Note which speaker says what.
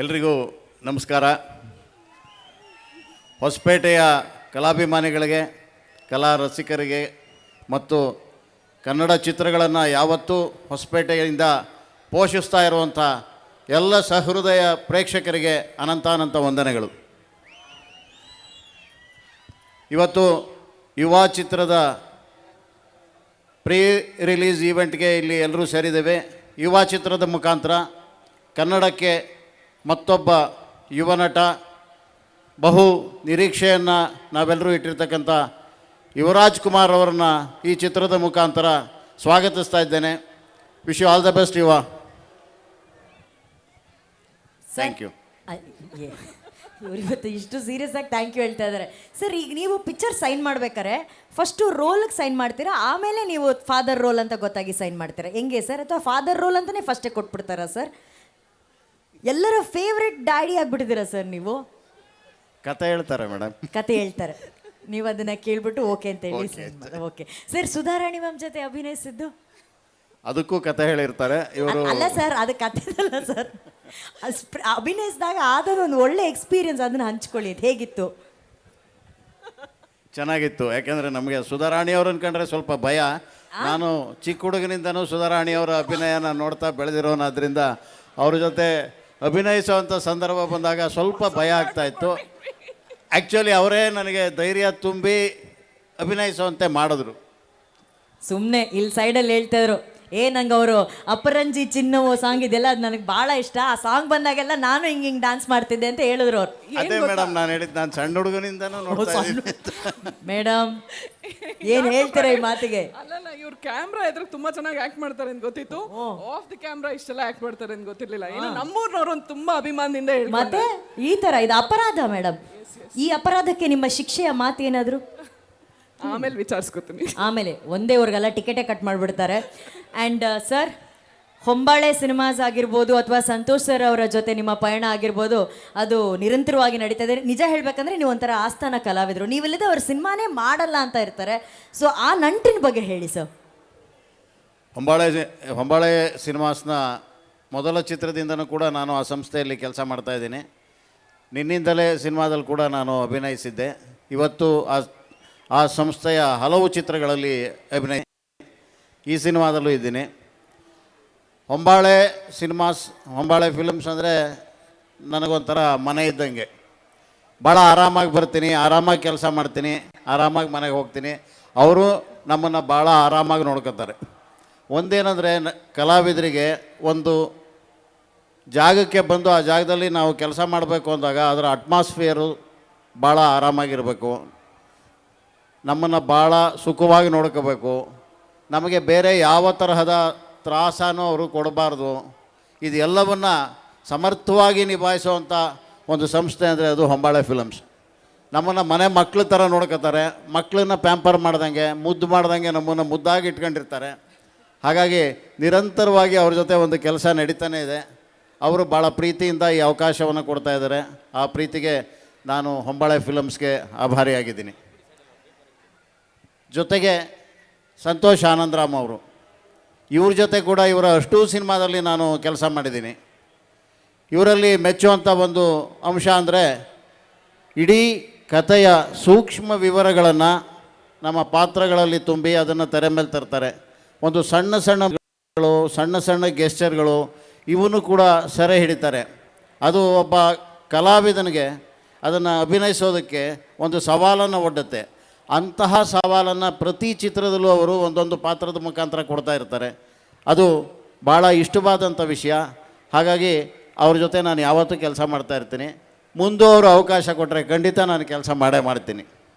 Speaker 1: ಎಲ್ರಿಗೂ ನಮಸ್ಕಾರ. ಹೊಸಪೇಟೆಯ ಕಲಾಭಿಮಾನಿಗಳಿಗೆ, ಕಲಾ ರಸಿಕರಿಗೆ ಮತ್ತು ಕನ್ನಡ ಚಿತ್ರಗಳನ್ನು ಯಾವತ್ತೂ ಹೊಸಪೇಟೆಯಿಂದ ಪೋಷಿಸ್ತಾ ಇರುವಂಥ ಎಲ್ಲ ಸಹೃದಯ ಪ್ರೇಕ್ಷಕರಿಗೆ ಅನಂತಾನಂತ ವಂದನೆಗಳು. ಇವತ್ತು ಯುವ ಚಿತ್ರದ ಪ್ರೀ ರಿಲೀಸ್ ಈವೆಂಟ್ಗೆ ಇಲ್ಲಿ ಎಲ್ಲರೂ ಸೇರಿದ್ದೇವೆ. ಯುವ ಚಿತ್ರದ ಮುಖಾಂತರ ಕನ್ನಡಕ್ಕೆ ಮತ್ತೊಬ್ಬ ಯುವ ನಟ, ಬಹು ನಿರೀಕ್ಷೆಯನ್ನು ನಾವೆಲ್ಲರೂ ಇಟ್ಟಿರ್ತಕ್ಕಂಥ ಯುವರಾಜ್ ಕುಮಾರ್ ಅವರನ್ನು ಈ ಚಿತ್ರದ ಮುಖಾಂತರ ಸ್ವಾಗತಿಸ್ತಾ ಇದ್ದೇನೆ. Wish you all the best Yuva. Thank you.
Speaker 2: ಇವತ್ತು ಇಷ್ಟು ಸೀರಿಯಸ್ ಆಗಿ ಥ್ಯಾಂಕ್ ಯು ಹೇಳ್ತಾ ಇದ್ದಾರೆ ಸರ್. ಈಗ ನೀವು ಪಿಕ್ಚರ್ ಸೈನ್ ಮಾಡ್ಬೇಕಾರೆ ಫಸ್ಟು ರೋಲ್ಗೆ ಸೈನ್ ಮಾಡ್ತೀರಾ, ಆಮೇಲೆ ನೀವು ಫಾದರ್ ರೋಲ್ ಅಂತ ಗೊತ್ತಾಗಿ ಸೈನ್ ಮಾಡ್ತೀರಾ, ಹೆಂಗೆ ಸರ್? ಅಥವಾ ಫಾದರ್ ರೋಲ್ ಅಂತಲೇ ಫಸ್ಟೇ ಕೊಟ್ಬಿಡ್ತಾರಾ ಸರ್? ಎಲ್ಲರ ಫೇವ್ರೆಟ್ ಡ್ಯಾಡಿ ಆಗ್ಬಿಟ್ಟಿದ್ದೀರಾ ಸರ್ ನೀವು?
Speaker 1: ಕತೆ ಹೇಳ್ತಾರೆ ಮೇಡಮ್,
Speaker 2: ಕತೆ ಹೇಳ್ತಾರೆ, ನೀವು ಅದನ್ನ ಕೇಳ್ಬಿಟ್ಟು ಓಕೆ ಅಂತ ಹೇಳಿ. ಓಕೆ ಸರ್, ಸುಧಾರಾಣಿ ಮ್ಯಾಮ್ ಜೊತೆ ಅಭಿನಯಿಸಿದ್ದು
Speaker 1: ಅದಕ್ಕೂ ಕತೆ ಹೇಳಿರ್ತಾರೆ ಇವರು.
Speaker 2: ಅಲ್ಲ ಸರ್, ಅದು ಕತೆ ಅಲ್ಲ ಸರ್, ಅಭಿನಯಿಸಿದಾಗ ಆದ ಒಂದು ಒಳ್ಳೆ ಎಕ್ಸ್ಪೀರಿಯನ್ಸ್, ಅದನ್ನ ಹಂಚ್ಕೊಳ್ಳಿ. ಅದು ಹೇಗಿತ್ತು?
Speaker 1: ಚೆನ್ನಾಗಿತ್ತು. ಯಾಕೆಂದರೆ ನಮಗೆ ಸುಧಾರಾಣಿಯವ್ರು ಅನ್ಕೊಂಡ್ರೆ ಸ್ವಲ್ಪ ಭಯ. ನಾನು ಚಿಕ್ಕ ಹುಡುಗನಿಂದನೂ ಸುಧಾರಾಣಿಯವರ ಅಭಿನಯನ ನೋಡ್ತಾ ಬೆಳೆದಿರೋನಾದ್ರಿಂದ ಅವ್ರ ಜೊತೆ ಅಭಿನಯಿಸುವಂಥ ಸಂದರ್ಭ ಬಂದಾಗ ಸ್ವಲ್ಪ ಭಯ ಆಗ್ತಾ ಇತ್ತು. ಆ್ಯಕ್ಚುಲಿ ಅವರೇ ನನಗೆ ಧೈರ್ಯ ತುಂಬಿ ಅಭಿನಯಿಸುವಂತೆ ಮಾಡಿದ್ರು.
Speaker 2: ಸುಮ್ಮನೆ ಇಲ್ಲಿ ಸೈಡಲ್ಲಿ ಹೇಳ್ತಾ ಇದ್ರು, ನಂಗೆ ಅವರು ಅಪರಂಜಿ ಚಿನ್ನವು ಸಾಂಗ್ ಇದೆಲ್ಲ ಅದು ನನಗೆ ಭಾಳ ಇಷ್ಟ, ಆ ಸಾಂಗ್ ಬಂದಾಗೆಲ್ಲ ನಾನು ಹಿಂಗೆ ಡ್ಯಾನ್ಸ್ ಮಾಡ್ತಿದ್ದೆ ಅಂತ ಹೇಳಿದ್ರು ಅವ್ರು.
Speaker 1: ಅದೇ ಮೇಡಮ್ ನಾನು ಹೇಳಿದ್ದು, ನಾನು ಸಣ್ಣ ಹುಡುಗನಿಂದನೂ ನೋಡ್ತಾ ಇದ್ದೀನಿ.
Speaker 2: ಮೇಡಮ್ ಏನು ಹೇಳ್ತೀರಾ ಈ ಮಾತಿಗೆ?
Speaker 3: ಅಲ್ಲಲ್ಲ, ಇವ್ರು ಕ್ಯಾಮ್ರಾ ಎದುರು ತುಂಬಾ ಚೆನ್ನಾಗಿ ಆಕ್ಟ್ ಮಾಡ್ತಾರೆ ಅಂತ ಗೊತ್ತಿತ್ತು, ಆಫ್ ದಿ ಕ್ಯಾಮ್ರಾ ಇಷ್ಟೆಲ್ಲ ಆಕ್ಟ್ ಮಾಡ್ತಾರೆ ಅಂತ ಗೊತ್ತಿರ್ಲಿಲ್ಲ. ಇನ್ನು ನಮ್ಮೂರ್ನವ್ರು ಒಂದು ತುಂಬಾ ಅಭಿಮಾನದಿಂದ ಹೇಳ್ತಾರೆ.
Speaker 2: ಮತ್ತೆ ಈ ತರ ಇದು ಅಪರಾಧ ಮೇಡಮ್. ಈ ಅಪರಾಧಕ್ಕೆ ನಿಮ್ಮ ಶಿಕ್ಷೆಯ ಮಾತು ಏನಾದ್ರು?
Speaker 3: ಆಮೇಲೆ ವಿಚಾರಿಸ್ಕೊತೀನಿ.
Speaker 2: ಆಮೇಲೆ ಒಂದೇ ಊರಿಗೆಲ್ಲ ಟಿಕೆಟೇ ಕಟ್ ಮಾಡಿಬಿಡ್ತಾರೆ. ಆ್ಯಂಡ್ ಸರ್, ಹೊಂಬಾಳೆ ಸಿನಿಮಾಸ್ ಆಗಿರ್ಬೋದು ಅಥವಾ ಸಂತೋಷ್ ಸರ್ ಅವರ ಜೊತೆ ನಿಮ್ಮ ಪಯಣ ಆಗಿರ್ಬೋದು, ಅದು ನಿರಂತರವಾಗಿ ನಡೀತಾ ಇದೆ. ನಿಜ ಹೇಳಬೇಕಂದ್ರೆ ನೀವು ಒಂಥರ ಆಸ್ಥಾನ ಕಲಾವಿದರು, ನೀವಿಲ್ಲದೆ ಅವ್ರ ಸಿನಿಮಾನೇ ಮಾಡಲ್ಲ ಅಂತ ಇರ್ತಾರೆ. ಸೊ ಆ ನಂಟಿನ ಬಗ್ಗೆ ಹೇಳಿ ಸರ್.
Speaker 1: ಹೊಂಬಾಳೆ ಸಿನಿಮಾಸ್ನ ಮೊದಲ ಚಿತ್ರದಿಂದನೂ ಕೂಡ ನಾನು ಆ ಸಂಸ್ಥೆಯಲ್ಲಿ ಕೆಲಸ ಮಾಡ್ತಾಯಿದ್ದೀನಿ. ನಿನ್ನಿಂದಲೇ ಸಿನಿಮಾದಲ್ಲಿ ಕೂಡ ನಾನು ಅಭಿನಯಿಸಿದ್ದೆ. ಇವತ್ತು ಆ ಸಂಸ್ಥೆಯ ಹಲವು ಚಿತ್ರಗಳಲ್ಲಿ ಈ ಸಿನಿಮಾದಲ್ಲೂ ಇದ್ದೀನಿ. ಹೊಂಬಾಳೆ ಹೊಂಬಾಳೆ ಫಿಲ್ಮ್ಸ್ ಅಂದರೆ ನನಗೊಂಥರ ಮನೆ ಇದ್ದಂಗೆ. ಭಾಳ ಆರಾಮಾಗಿ ಬರ್ತೀನಿ, ಆರಾಮಾಗಿ ಕೆಲಸ ಮಾಡ್ತೀನಿ, ಆರಾಮಾಗಿ ಮನೆಗೆ ಹೋಗ್ತೀನಿ. ಅವರು ನಮ್ಮನ್ನು ಭಾಳ ಆರಾಮಾಗಿ ನೋಡ್ಕೊತಾರೆ. ಒಂದೇನೆಂದರೆ ಕಲಾವಿದರಿಗೆ ಒಂದು ಜಾಗಕ್ಕೆ ಬಂದು ಆ ಜಾಗದಲ್ಲಿ ನಾವು ಕೆಲಸ ಮಾಡಬೇಕು ಅಂದಾಗ ಅದರ ಅಟ್ಮಾಸ್ಫಿಯರು ಭಾಳ ಆರಾಮಾಗಿರಬೇಕು, ನಮ್ಮನ್ನು ಭಾಳ ಸುಖವಾಗಿ ನೋಡ್ಕೋಬೇಕು, ನಮಗೆ ಬೇರೆ ಯಾವ ತರಹದ ತ್ರಾಸನೂ ಅವರು ಕೊಡಬಾರ್ದು. ಇದೆಲ್ಲವನ್ನು ಸಮರ್ಥವಾಗಿ ನಿಭಾಯಿಸುವಂಥ ಒಂದು ಸಂಸ್ಥೆ ಅಂದರೆ ಅದು ಹೊಂಬಾಳೆ ಫಿಲಮ್ಸ್. ನಮ್ಮನ್ನು ಮನೆ ಮಕ್ಕಳ ಥರ ನೋಡ್ಕೋತಾರೆ, ಮಕ್ಕಳನ್ನ ಪ್ಯಾಂಪರ್ ಮಾಡ್ದಂಗೆ, ಮುದ್ದು ಮಾಡ್ದಂಗೆ ನಮ್ಮನ್ನು ಮುದ್ದಾಗಿ ಇಟ್ಕೊಂಡಿರ್ತಾರೆ. ಹಾಗಾಗಿ ನಿರಂತರವಾಗಿ ಅವ್ರ ಜೊತೆ ಒಂದು ಕೆಲಸ ನಡೀತಾನೆ ಇದೆ. ಅವರು ಭಾಳ ಪ್ರೀತಿಯಿಂದ ಈ ಅವಕಾಶವನ್ನು ಕೊಡ್ತಾ ಇದ್ದಾರೆ. ಆ ಪ್ರೀತಿಗೆ ನಾನು ಹೊಂಬಾಳೆ ಫಿಲಮ್ಸ್ಗೆ ಆಭಾರಿಯಾಗಿದ್ದೀನಿ. ಜೊತೆಗೆ ಸಂತೋಷ್ ಆನಂದರಾಮ್ ಅವರು, ಇವ್ರ ಜೊತೆ ಕೂಡ ಇವರ ಅಷ್ಟೂ ಸಿನಿಮಾದಲ್ಲಿ ನಾನು ಕೆಲಸ ಮಾಡಿದ್ದೀನಿ. ಇವರಲ್ಲಿ ಮೆಚ್ಚುವಂಥ ಒಂದು ಅಂಶ ಅಂದರೆ ಇಡೀ ಕಥೆಯ ಸೂಕ್ಷ್ಮ ವಿವರಗಳನ್ನು ನಮ್ಮ ಪಾತ್ರಗಳಲ್ಲಿ ತುಂಬಿ ಅದನ್ನು ತೆರೆ ಮೇಲೆ ತರ್ತಾರೆ. ಒಂದು ಸಣ್ಣ ಸಣ್ಣ ಗೆಸ್ಚರ್ಗಳು ಇವನು ಕೂಡ ಸೆರೆ ಹಿಡಿತಾರೆ. ಅದು ಒಬ್ಬ ಕಲಾವಿದನಿಗೆ ಅದನ್ನು ಅಭಿನಯಿಸೋದಕ್ಕೆ ಒಂದು ಸವಾಲನ್ನು ಒಡ್ಡುತ್ತೆ. ಅಂತಹ ಸವಾಲನ್ನು ಪ್ರತಿ ಚಿತ್ರದಲ್ಲೂ ಅವರು ಒಂದೊಂದು ಪಾತ್ರದ ಮುಖಾಂತರ ಕೊಡ್ತಾ ಇರ್ತಾರೆ. ಅದು ಭಾಳ ಇಷ್ಟವಾದಂಥ ವಿಷಯ. ಹಾಗಾಗಿ ಅವ್ರ ಜೊತೆ ನಾನು ಯಾವತ್ತೂ ಕೆಲಸ ಮಾಡ್ತಾ ಇರ್ತೀನಿ. ಮುಂದೆ ಅವರು ಅವಕಾಶ ಕೊಟ್ಟರೆ ಖಂಡಿತ ನಾನು ಕೆಲಸ ಮಾಡೇ ಮಾಡ್ತೀನಿ.